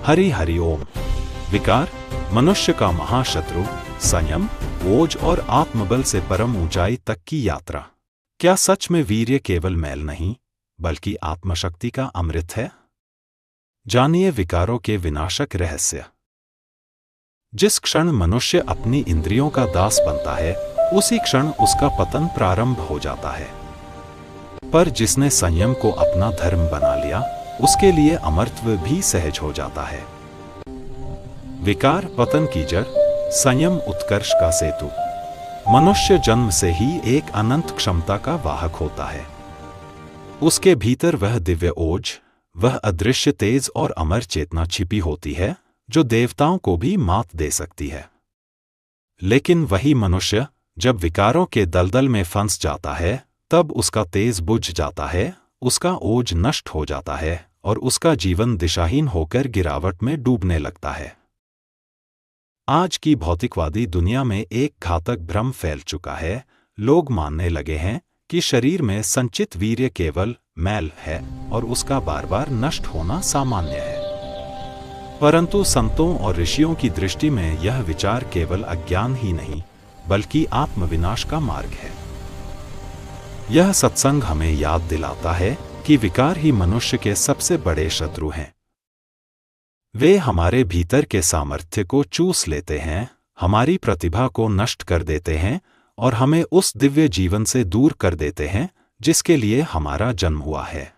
हरि हरि ओम। विकार मनुष्य का महाशत्रु, संयम, ओज और आत्मबल से परम ऊंचाई तक की यात्रा। क्या सच में वीर्य केवल मैल नहीं बल्कि आत्मशक्ति का अमृत है? जानिए विकारों के विनाशक रहस्य। जिस क्षण मनुष्य अपनी इंद्रियों का दास बनता है, उसी क्षण उसका पतन प्रारंभ हो जाता है। पर जिसने संयम को अपना धर्म बना लिया, उसके लिए अमरत्व भी सहज हो जाता है। विकार पतन की जड़, संयम उत्कर्ष का सेतु। मनुष्य जन्म से ही एक अनंत क्षमता का वाहक होता है। उसके भीतर वह दिव्य ओज, वह अदृश्य तेज और अमर चेतना छिपी होती है जो देवताओं को भी मात दे सकती है। लेकिन वही मनुष्य जब विकारों के दलदल में फंस जाता है, तब उसका तेज बुझ जाता है, उसका ओज नष्ट हो जाता है और उसका जीवन दिशाहीन होकर गिरावट में डूबने लगता है। आज की भौतिकवादी दुनिया में एक घातक भ्रम फैल चुका है। लोग मानने लगे हैं कि शरीर में संचित वीर्य केवल मैल है और उसका बार बार नष्ट होना सामान्य है। परंतु संतों और ऋषियों की दृष्टि में यह विचार केवल अज्ञान ही नहीं बल्कि आत्मविनाश का मार्ग है। यह सत्संग हमें याद दिलाता है कि विकार ही मनुष्य के सबसे बड़े शत्रु हैं। वे हमारे भीतर के सामर्थ्य को चूस लेते हैं, हमारी प्रतिभा को नष्ट कर देते हैं और हमें उस दिव्य जीवन से दूर कर देते हैं जिसके लिए हमारा जन्म हुआ है।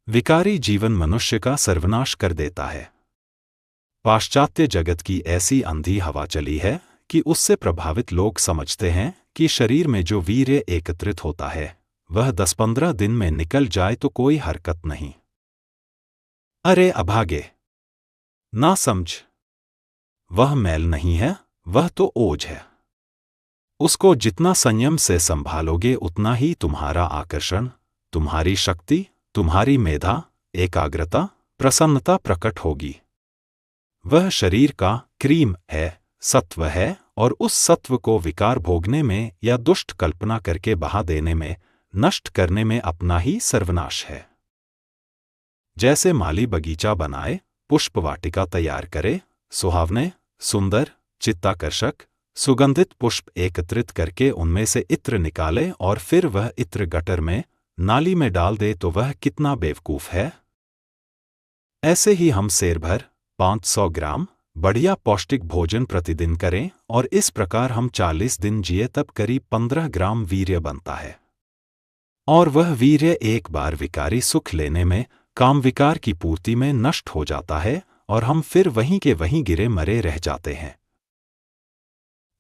विकारी जीवन मनुष्य का सर्वनाश कर देता है। पाश्चात्य जगत की ऐसी अंधी हवा चली है कि उससे प्रभावित लोग समझते हैं कि शरीर में जो वीर्य एकत्रित होता है, वह 10-15 दिन में निकल जाए तो कोई हरकत नहीं। अरे अभागे, ना समझ, वह मैल नहीं है, वह तो ओज है। उसको जितना संयम से संभालोगे उतना ही तुम्हारा आकर्षण, तुम्हारी शक्ति, तुम्हारी मेधा, एकाग्रता, प्रसन्नता प्रकट होगी। वह शरीर का क्रीम है, सत्व है और उस सत्व को विकार भोगने में या दुष्ट कल्पना करके बहा देने में, नष्ट करने में अपना ही सर्वनाश है। जैसे माली बगीचा बनाए, पुष्प वाटिका तैयार करे, सुहावने, सुंदर, चित्ताकर्षक, सुगंधित पुष्प एकत्रित करके उनमें से इत्र निकाले और फिर वह इत्र गटर में, नाली में डाल दे तो वह कितना बेवकूफ है। ऐसे ही हम सेर भर 500 ग्राम बढ़िया पौष्टिक भोजन प्रतिदिन करें और इस प्रकार हम 40 दिन जिए, तब करीब 15 ग्राम वीर्य बनता है। और वह वीर्य एक बार विकारी सुख लेने में, काम विकार की पूर्ति में नष्ट हो जाता है और हम फिर वहीं के वहीं गिरे मरे रह जाते हैं।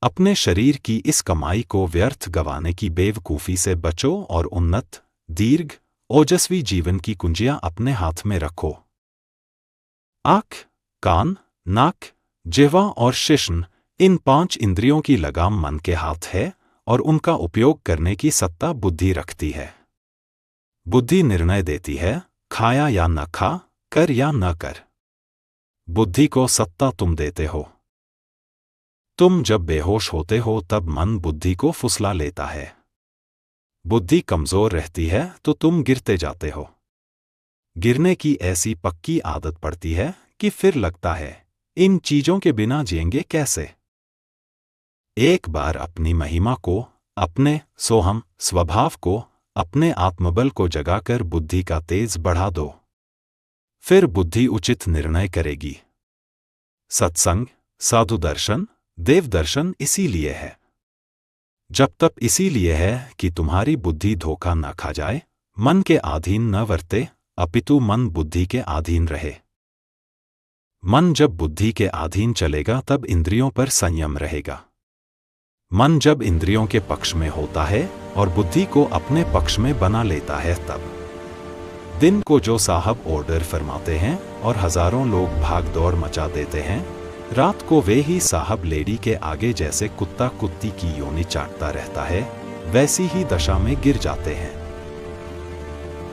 अपने शरीर की इस कमाई को व्यर्थ गंवाने की बेवकूफी से बचो और उन्नत, दीर्घ, ओजस्वी जीवन की कुंजियां अपने हाथ में रखो। आँख, कान, नाक, जिह्वा और शिश्न, इन 5 इंद्रियों की लगाम मन के हाथ है और उनका उपयोग करने की सत्ता बुद्धि रखती है। बुद्धि निर्णय देती है, खाया या न खा, कर या न कर। बुद्धि को सत्ता तुम देते हो। तुम जब बेहोश होते हो तब मन बुद्धि को फुसला लेता है। बुद्धि कमजोर रहती है तो तुम गिरते जाते हो। गिरने की ऐसी पक्की आदत पड़ती है कि फिर लगता है, इन चीजों के बिना जिएंगे कैसे। एक बार अपनी महिमा को, अपने सोहम स्वभाव को, अपने आत्मबल को जगाकर बुद्धि का तेज बढ़ा दो, फिर बुद्धि उचित निर्णय करेगी। सत्संग, साधु दर्शन, देव दर्शन इसीलिए है। जब तक इसीलिए है कि तुम्हारी बुद्धि धोखा न खा जाए, मन के अधीन न वर्ते, अपितु मन बुद्धि के अधीन रहे। मन जब बुद्धि के अधीन चलेगा तब इंद्रियों पर संयम रहेगा। मन जब इंद्रियों के पक्ष में होता है और बुद्धि को अपने पक्ष में बना लेता है, तब दिन को जो साहब ऑर्डर फरमाते हैं और हजारों लोग भाग दौड़ मचा देते हैं, रात को वे ही साहब लेडी के आगे जैसे कुत्ता कुत्ती की योनि चाटता रहता है, वैसी ही दशा में गिर जाते हैं।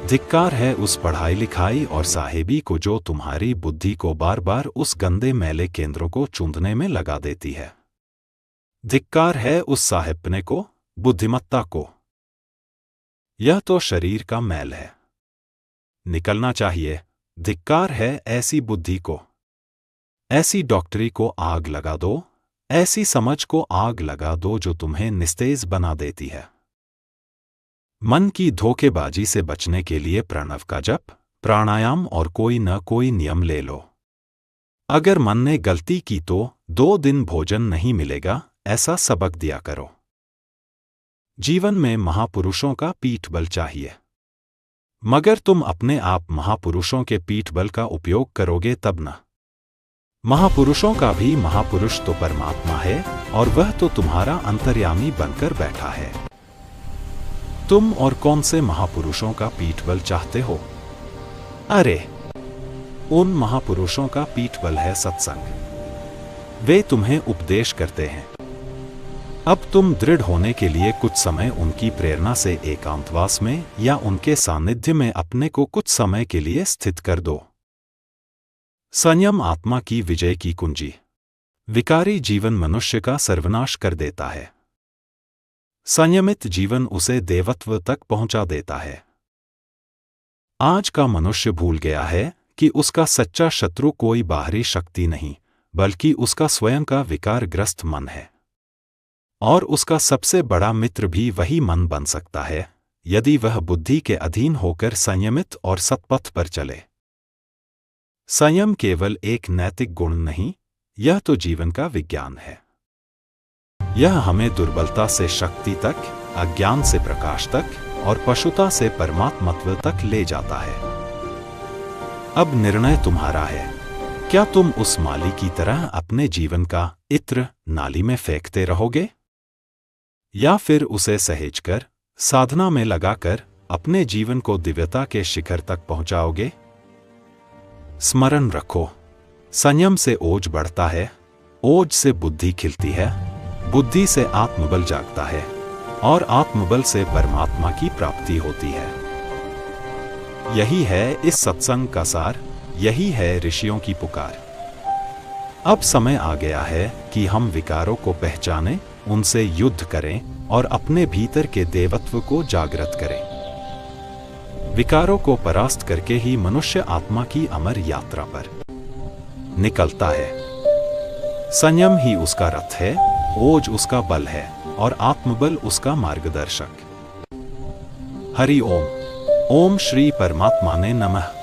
धिक्कार है उस पढ़ाई लिखाई और साहेबी को जो तुम्हारी बुद्धि को बार बार उस गंदे मैले केंद्रों को चूंधने में लगा देती है। धिक्कार है उस साहेबपने को, बुद्धिमत्ता को। यह तो शरीर का मैल है, निकलना चाहिए, धिक्कार है ऐसी बुद्धि को, ऐसी डॉक्टरी को आग लगा दो, ऐसी समझ को आग लगा दो जो तुम्हें निस्तेज बना देती है। मन की धोखेबाजी से बचने के लिए प्रणव का जप, प्राणायाम और कोई न कोई नियम ले लो। अगर मन ने गलती की तो 2 दिन भोजन नहीं मिलेगा, ऐसा सबक दिया करो। जीवन में महापुरुषों का पीठ बल चाहिए, मगर तुम अपने आप महापुरुषों के पीठ बल का उपयोग करोगे तब न। महापुरुषों का भी महापुरुष तो परमात्मा है और वह तो तुम्हारा अंतर्यामी बनकर बैठा है। तुम और कौन से महापुरुषों का पीठ बल चाहते हो? अरे, उन महापुरुषों का पीठ बल है सत्संग। वे तुम्हें उपदेश करते हैं। अब तुम दृढ़ होने के लिए कुछ समय उनकी प्रेरणा से एकांतवास में या उनके सानिध्य में अपने को कुछ समय के लिए स्थित कर दो। संयम आत्मा की विजय की कुंजी। विकारी जीवन मनुष्य का सर्वनाश कर देता है। संयमित जीवन उसे देवत्व तक पहुंचा देता है। आज का मनुष्य भूल गया है कि उसका सच्चा शत्रु कोई बाहरी शक्ति नहीं, बल्कि उसका स्वयं का विकारग्रस्त मन है। और उसका सबसे बड़ा मित्र भी वही मन बन सकता है, यदि वह बुद्धि के अधीन होकर संयमित और सत्पथ पर चले। संयम केवल एक नैतिक गुण नहीं, यह तो जीवन का विज्ञान है। यह हमें दुर्बलता से शक्ति तक, अज्ञान से प्रकाश तक और पशुता से परमात्मत्व तक ले जाता है। अब निर्णय तुम्हारा है। क्या तुम उस माली की तरह अपने जीवन का इत्र नाली में फेंकते रहोगे, या फिर उसे सहेजकर, साधना में लगाकर अपने जीवन को दिव्यता के शिखर तक पहुंचाओगे? स्मरण रखो, संयम से ओज बढ़ता है, ओज से बुद्धि खिलती है, बुद्धि से आत्मबल जागता है और आत्मबल से परमात्मा की प्राप्ति होती है। यही है इस सत्संग का सार, यही है ऋषियों की पुकार। अब समय आ गया है कि हम विकारों को पहचानें, उनसे युद्ध करें और अपने भीतर के देवत्व को जागृत करें। विकारों को परास्त करके ही मनुष्य आत्मा की अमर यात्रा पर निकलता है। संयम ही उसका रथ है, ओज उसका बल है और आत्मबल उसका मार्गदर्शक। हरि ओम। ओम श्री परमात्मा ने नमः।